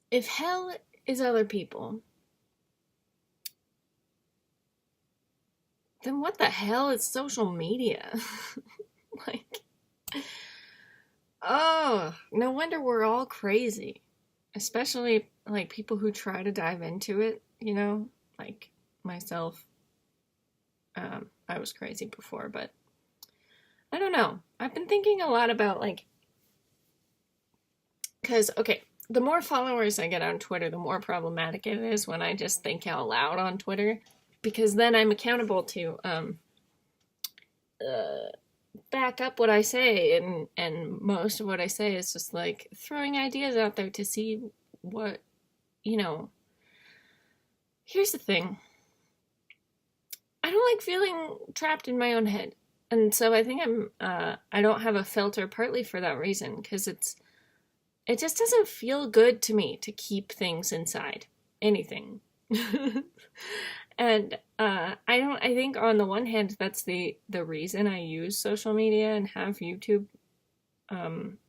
If hell is other people, then what the hell is social media? Like, oh, no wonder we're all crazy. Especially like people who try to dive into it, like myself. I was crazy before, but I don't know. I've been thinking a lot about like, because, okay, the more followers I get on Twitter, the more problematic it is when I just think out loud on Twitter, because then I'm accountable to uh, back up what I say, and most of what I say is just like throwing ideas out there to see what, you know. Here's the thing. I don't like feeling trapped in my own head. And so I think I don't have a filter partly for that reason, because it just doesn't feel good to me to keep things inside. Anything. And I think on the one hand that's the reason I use social media and have YouTube, um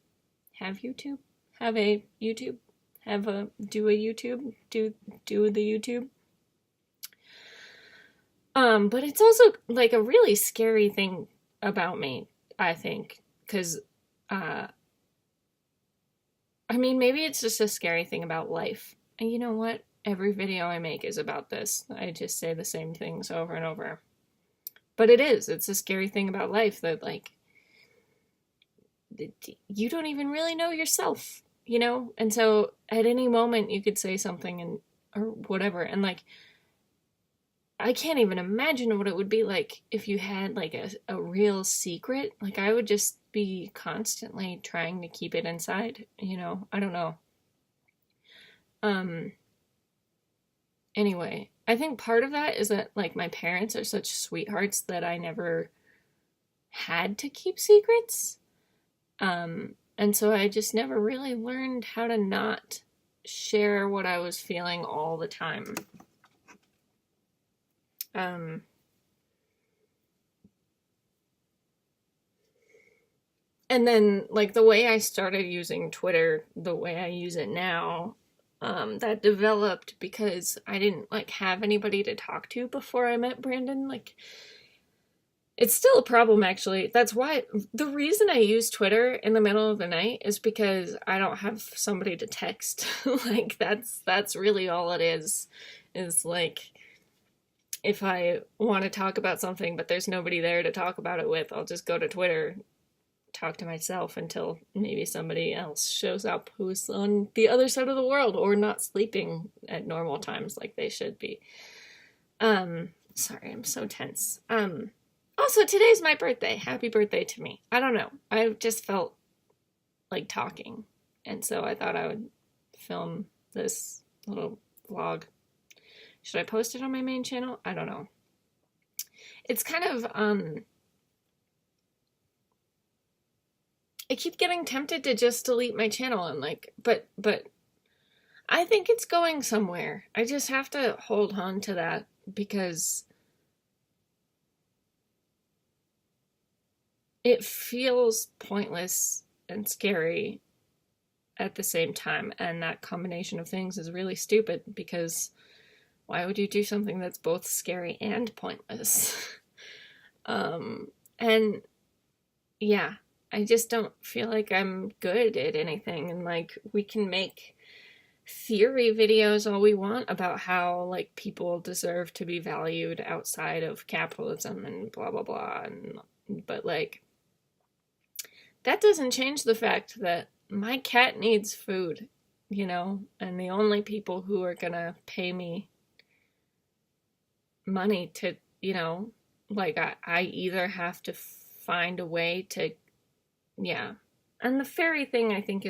have YouTube, have a YouTube, have a do a YouTube, do the YouTube. But it's also like a really scary thing about me, I think, because uh I mean, maybe it's just a scary thing about life. And you know what? Every video I make is about this. I just say the same things over and over. But it is. It's a scary thing about life that, like, you don't even really know yourself, you know? And so at any moment you could say something and or whatever, and like I can't even imagine what it would be like if you had like a real secret. Like I would just be constantly trying to keep it inside, you know? I don't know. Um anyway, I think part of that is that like my parents are such sweethearts that I never had to keep secrets. And so I just never really learned how to not share what I was feeling all the time. Um, and then, like, the way I started using Twitter, the way I use it now, that developed because I didn't, like, have anybody to talk to before I met Brandon. Like, it's still a problem, actually. That's why the reason I use Twitter in the middle of the night is because I don't have somebody to text. Like that's really all it is. Is like if I want to talk about something but there's nobody there to talk about it with, I'll just go to Twitter, talk to myself until maybe somebody else shows up who's on the other side of the world or not sleeping at normal times like they should be. Sorry, I'm so tense. Also, today's my birthday. Happy birthday to me. I don't know. I just felt like talking. And so I thought I would film this little vlog. Should I post it on my main channel? I don't know. It's kind of, I keep getting tempted to just delete my channel and like, but I think it's going somewhere. I just have to hold on to that because it feels pointless and scary at the same time. And that combination of things is really stupid because why would you do something that's both scary and pointless? And yeah, I just don't feel like I'm good at anything. And like, we can make theory videos all we want about how like people deserve to be valued outside of capitalism and blah blah blah, and but like that doesn't change the fact that my cat needs food, and the only people who are gonna pay me money to, like I either have to find a way to, yeah. And the fairy thing I think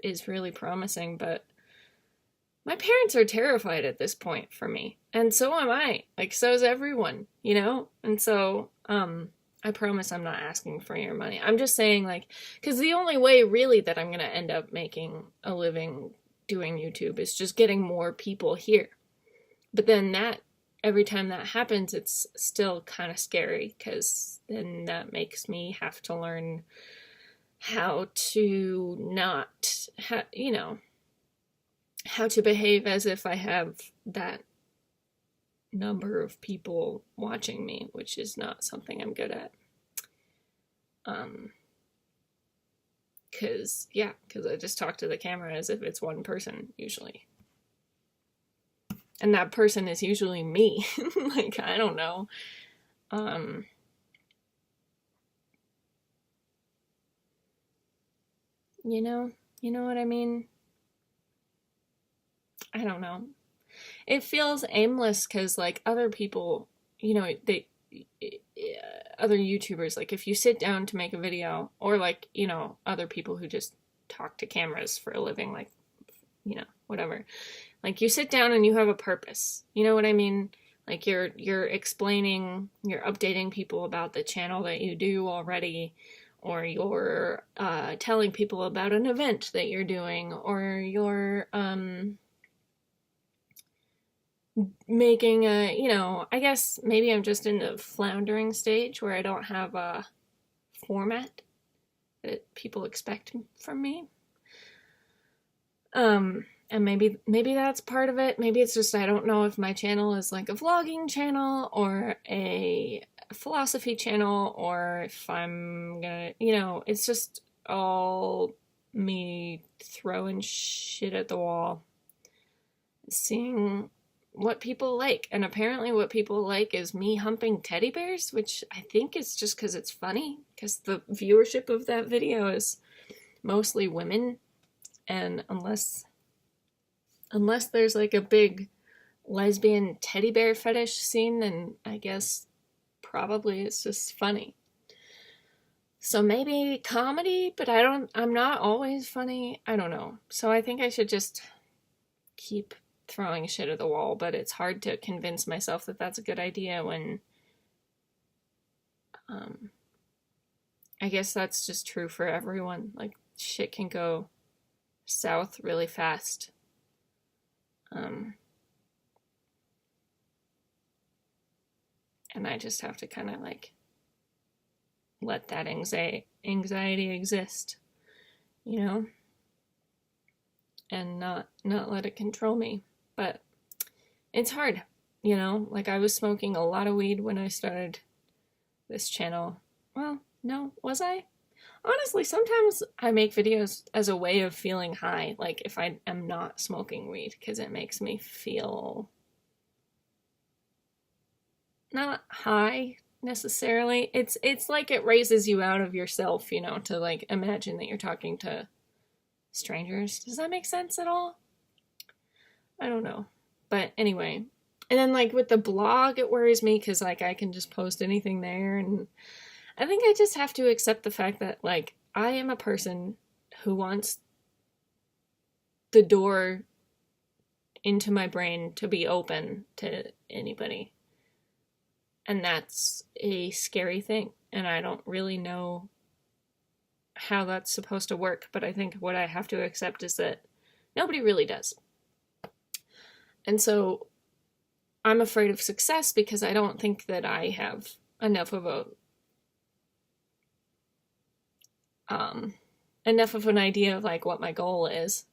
is really promising, but my parents are terrified at this point for me. And so am I. Like so is everyone, And so I promise I'm not asking for your money. I'm just saying, like, because the only way really that I'm going to end up making a living doing YouTube is just getting more people here. But then every time that happens, it's still kind of scary because then that makes me have to learn how to not, how to behave as if I have that number of people watching me, which is not something I'm good at. Because I just talk to the camera as if it's one person, usually. And that person is usually me. Like, I don't know. You know what I mean? I don't know. It feels aimless because, like, other people, other YouTubers, like, if you sit down to make a video, or, like, other people who just talk to cameras for a living, like, whatever. Like, you sit down and you have a purpose. You know what I mean? Like, you're explaining, you're updating people about the channel that you do already, or you're telling people about an event that you're doing, or you're making I guess maybe I'm just in the floundering stage where I don't have a format that people expect from me. And maybe that's part of it. Maybe it's just I don't know if my channel is like a vlogging channel or a philosophy channel, or if I'm gonna, it's just all me throwing shit at the wall, seeing what people like. And apparently what people like is me humping teddy bears, which I think is just because it's funny, because the viewership of that video is mostly women. And unless there's like a big lesbian teddy bear fetish scene, then I guess probably it's just funny. So maybe comedy, but I'm not always funny. I don't know. So I think I should just keep throwing shit at the wall, but it's hard to convince myself that that's a good idea when I guess that's just true for everyone. Like, shit can go south really fast. And I just have to kind of like let that anxiety exist, and not let it control me. But it's hard, like I was smoking a lot of weed when I started this channel. Well, no, was I? Honestly, sometimes I make videos as a way of feeling high, like if I am not smoking weed, because it makes me feel not high necessarily. It's like it raises you out of yourself, to like imagine that you're talking to strangers. Does that make sense at all? I don't know. But anyway, and then like with the blog, it worries me because like I can just post anything there, and I think I just have to accept the fact that like I am a person who wants the door into my brain to be open to anybody. And that's a scary thing. And I don't really know how that's supposed to work, but I think what I have to accept is that nobody really does. And so I'm afraid of success because I don't think that I have enough of an idea of like what my goal is.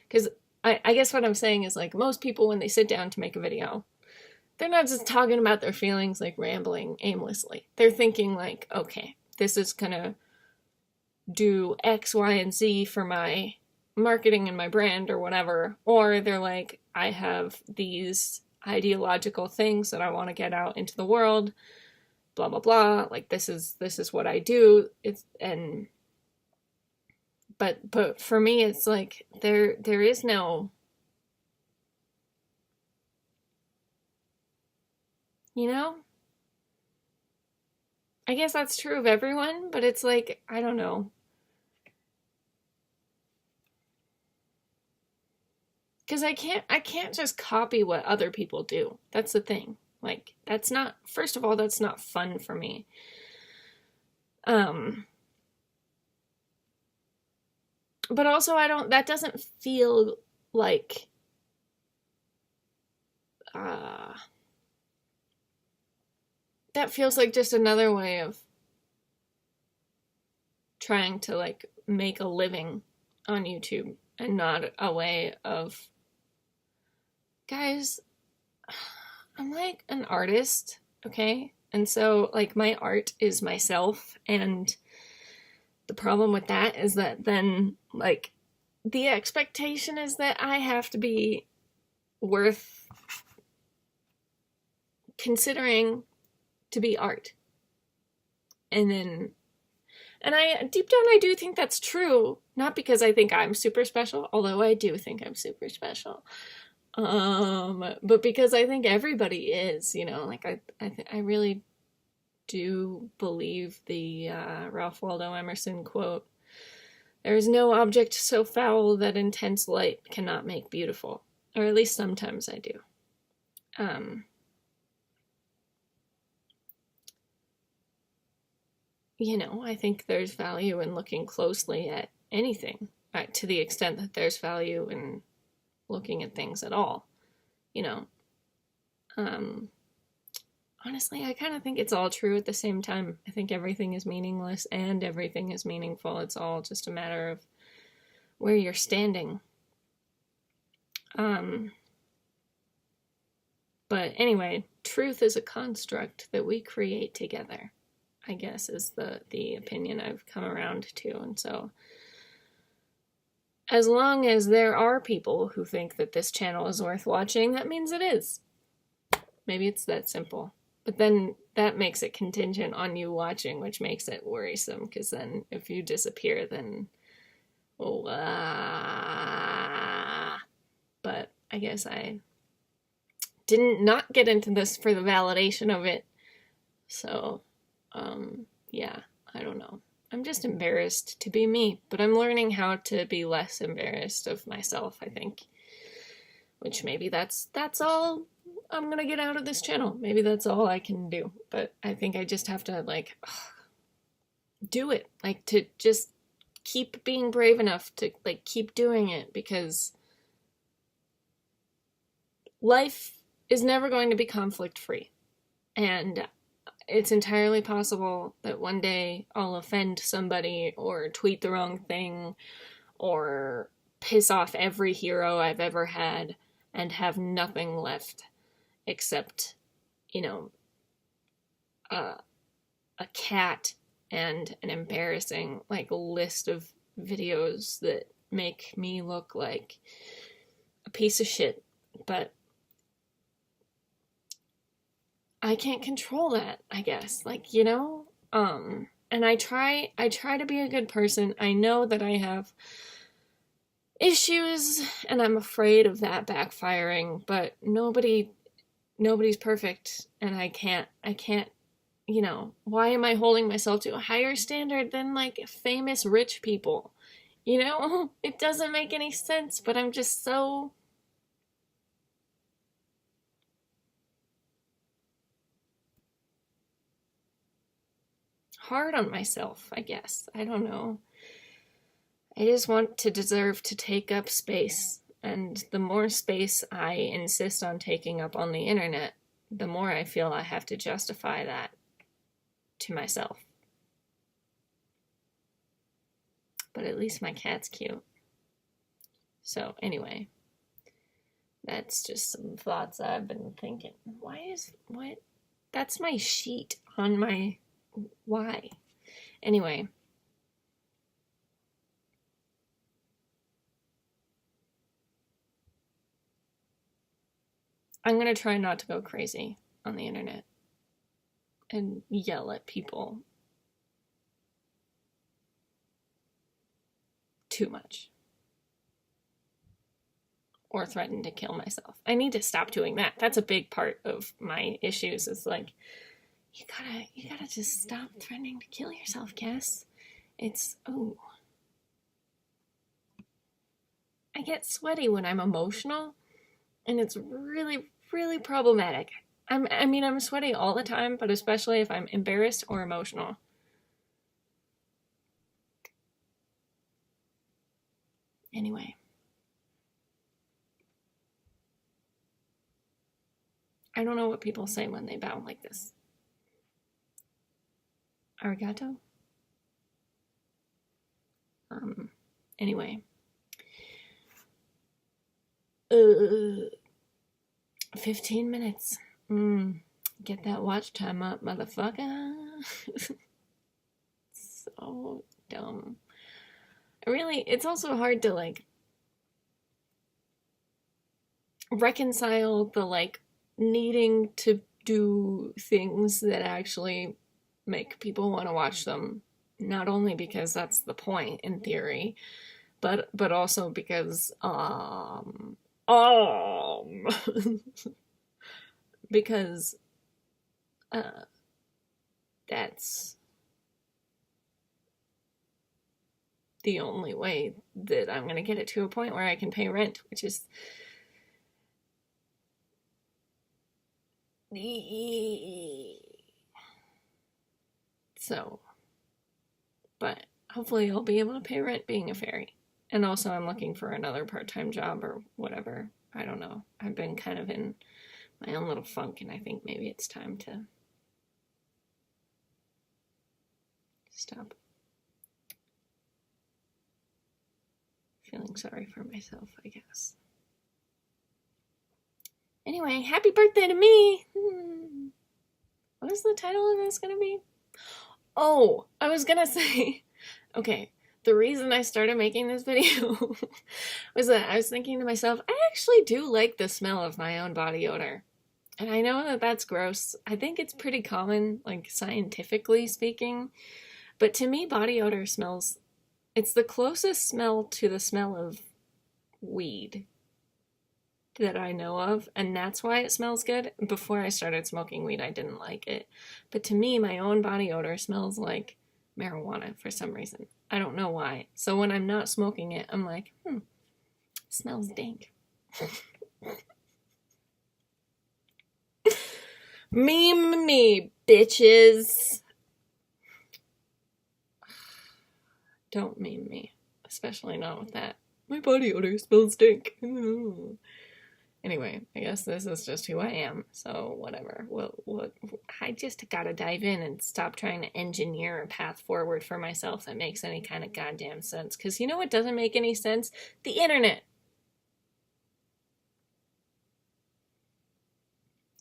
Because I guess what I'm saying is like most people, when they sit down to make a video, they're not just talking about their feelings, like rambling aimlessly. They're thinking like, okay, this is gonna do X, Y, and Z for my marketing and my brand or whatever. Or they're like, I have these ideological things that I want to get out into the world, blah, blah, blah. Like this is what I do. But for me, it's like there is no, I guess that's true of everyone, but it's like, I don't know. Because I can't just copy what other people do. That's the thing. Like, that's not, first of all, that's not fun for me. But also that doesn't feel like, that feels like just another way of trying to like make a living on YouTube and not a way of guys, I'm like an artist, okay? And so, like, my art is myself, and the problem with that is that then, like, the expectation is that I have to be worth considering to be art. And I, deep down, I do think that's true. Not because I think I'm super special, although I do think I'm super special. But because I think everybody is, you know, like I really do believe the Ralph Waldo Emerson quote, "There is no object so foul that intense light cannot make beautiful." Or at least sometimes I do. You know, I think there's value in looking closely at anything, to the extent that there's value in looking at things at all. You know, honestly, I kind of think it's all true at the same time. I think everything is meaningless and everything is meaningful. It's all just a matter of where you're standing. But anyway, truth is a construct that we create together, I guess, is the opinion I've come around to. And so, as long as there are people who think that this channel is worth watching, that means it is. Maybe it's that simple. But then that makes it contingent on you watching, which makes it worrisome, because then if you disappear, then, oh, but I guess I didn't not get into this for the validation of it. So, yeah, I don't know. I'm just embarrassed to be me, but I'm learning how to be less embarrassed of myself, I think. Which maybe that's all I'm gonna get out of this channel. Maybe that's all I can do. But I think I just have to, like, do it. Like, to just keep being brave enough to, like, keep doing it, because life is never going to be conflict-free. And it's entirely possible that one day I'll offend somebody or tweet the wrong thing or piss off every hero I've ever had and have nothing left except, you know, a cat and an embarrassing, like, list of videos that make me look like a piece of shit. But I can't control that, I guess. Like, you know? And I try to be a good person. I know that I have issues, and I'm afraid of that backfiring, but nobody's perfect, and I can't, you know, why am I holding myself to a higher standard than, like, famous rich people? You know? It doesn't make any sense, but I'm just so hard on myself, I guess. I don't know. I just want to deserve to take up space, and the more space I insist on taking up on the internet, the more I feel I have to justify that to myself. But at least my cat's cute. So anyway, that's just some thoughts I've been thinking. What? That's my sheet on my, why? Anyway. I'm gonna try not to go crazy on the internet and yell at people too much. Or threaten to kill myself. I need to stop doing that. That's a big part of my issues, is like, you gotta just stop threatening to kill yourself, Cass. It's, oh. I get sweaty when I'm emotional, and it's really, really problematic. I'm sweaty all the time, but especially if I'm embarrassed or emotional. Anyway. I don't know what people say when they bow like this. Arigato? Anyway. 15 minutes. Get that watch time up, motherfucker. So dumb. It's also hard to, like, reconcile the, like, needing to do things that actually make people want to watch them. Not only because that's the point, in theory, but also because, because, that's the only way that I'm going to get it to a point where I can pay rent, which is so, but hopefully I'll be able to pay rent being a fairy. And also I'm looking for another part-time job or whatever. I don't know. I've been kind of in my own little funk, and I think maybe it's time to stop feeling sorry for myself, I guess. Anyway, happy birthday to me! What is the title of this gonna be? Oh, I was gonna say, okay, the reason I started making this video was that I was thinking to myself, I actually do like the smell of my own body odor. And I know that that's gross. I think it's pretty common, like, scientifically speaking. But to me, body odor smells, it's the closest smell to the smell of weed that I know of, and that's why it smells good. Before I started smoking weed, I didn't like it. But to me, my own body odor smells like marijuana for some reason. I don't know why. So when I'm not smoking it, I'm like, it smells dank. Meme me, bitches. Don't meme me. Especially not with that. My body odor smells stink. Anyway, I guess this is just who I am, so whatever. I just gotta dive in and stop trying to engineer a path forward for myself that makes any kind of goddamn sense. Because you know what doesn't make any sense? The internet.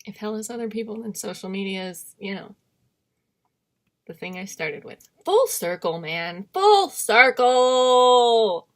If hell is other people, then social media is, the thing I started with. Full circle, man. Full circle!